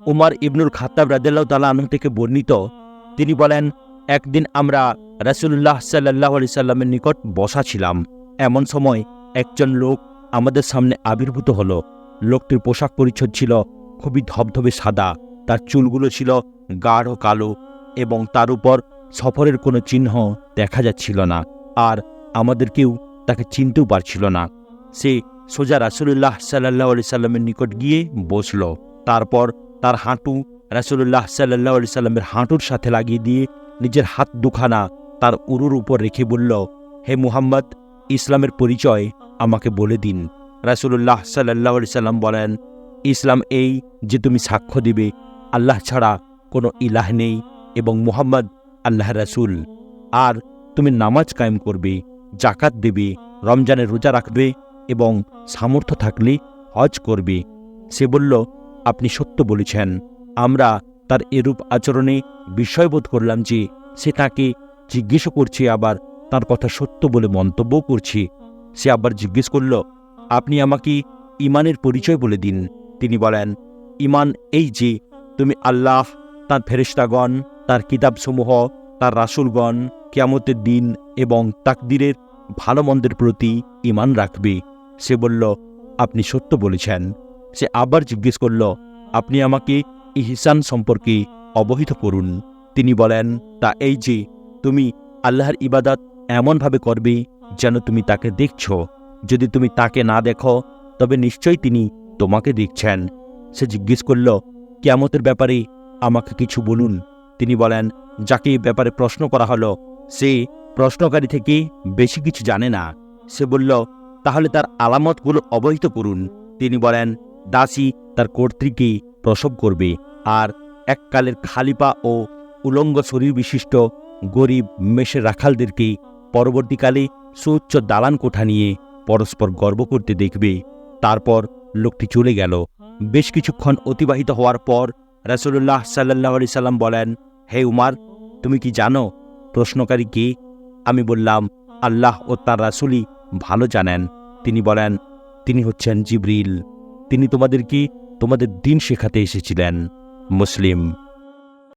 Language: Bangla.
উমর ইবনুল খাত্তাব রাদিয়াল্লাহু তাআলা আনহু থেকে বর্ণিত, তিনি বলেন, একদিন আমরা রাসূলুল্লাহ সাল্লাল্লাহু আলাইহি সাল্লামের নিকট বসা ছিলাম। এমন সময় একজন লোক আমাদের সামনে আবির্ভূত হলো। লোকটির পোশাক পরিচ্ছদ ছিল খুবই ধবধবে সাদা, তার চুলগুলো ছিল গাঢ় কালো এবং তার উপর সফরের কোনো চিহ্ন দেখা যাচ্ছিল না, আর আমাদের কেউ তাকে চিনতেও পারছিল না। সে সোজা রাসূলুল্লাহ সাল্লাল্লাহু আলাইহি সাল্লামের নিকট গিয়ে বসল। তারপর তার হাঁটু রাসূলুল্লাহ সাল্লাল্লাহু আলাইহি সাল্লামের হাঁটুর সাথে লাগিয়ে দিয়ে নিজের হাত দুখানা তার উরুর উপর রেখে বলল, হে মুহাম্মদ, ইসলামের পরিচয় আমাকে বলে দিন। রাসূলুল্লাহ সাল্লাল্লাহু আলাইহি সাল্লাম বলেন, ইসলাম এই যে তুমি সাক্ষ্য দিবে আল্লাহ ছাড়া কোনো ইলাহ নেই এবং মুহাম্মদ আল্লাহর রাসূল, আর তুমি নামাজ কায়েম করবে, জাকাত দেবে, রমজানের রোজা রাখবে এবং সামর্থ্য থাকলে হজ করবে। সে বলল, আপনি সত্য বলেছেন। আমরা তার এরূপ আচরণে বিস্ময়বোধ করলাম যে সে তাকে জিজ্ঞেস করছে, আবার তার কথা সত্য বলে মন্তব্যও করছে। সে আবার জিজ্ঞেস করল, আপনি আমাকে ঈমানের পরিচয় বলে দিন। তিনি বলেন, ঈমান এই যে তুমি আল্লাহ, তার ফেরেশতাগণ, তার কিতাবসমূহ, তার রাসূলগণ, কিয়ামতের দিন এবং তাকদীরের ভালো মন্দের প্রতি ঈমান রাখবে। সে বলল, আপনি সত্য বলেছেন। সে আবার জিজ্ঞেস করল, আপনি আমাকে ইহসান সম্পর্কে অবহিত করুন। তিনি বলেন, তা এই যে তুমি আল্লাহর ইবাদত এমনভাবে করবে যেন তুমি তাকে দেখছ। যদি তুমি তাকে না দেখো তবে নিশ্চয়ই তিনি তোমাকে দেখছেন। সে জিজ্ঞেস করল, কিয়ামতের ব্যাপারে আমাকে কিছু বলুন। তিনি বলেন, যাকে এই ব্যাপারে প্রশ্ন করা হলো সে প্রশ্নকারী থেকে বেশি কিছু জানে না। সে বলল, তাহলে তার আলামতগুলো অবহিত করুন। তিনি বলেন, দাসী তার কর্ত্রীকে প্রসব করবে, আর এককালের খালিপা ও উলঙ্গ শরীর বিশিষ্ট গরিব মেষের রাখালদেরকে পরবর্তীকালে সুউচ্চ দালান কোঠা নিয়ে পরস্পর গর্ব করতে দেখবে। তারপর লোকটি চলে গেল। বেশ কিছুক্ষণ অতিবাহিত হওয়ার পর রাসূলুল্লাহ সাল্লাল্লাহু আলাইহি সাল্লাম বলেন, হে উমর, তুমি কি জানো প্রশ্নকারী কে? আমি বললাম, আল্লাহ ও তার রাসূলই ভালো জানেন। তিনি বলেন, তিনি হচ্ছেন জিবরিল। তিনি তোমাদেরকে তোমাদের দ্বীন শেখাতে এসেছিলেন। মুসলিম।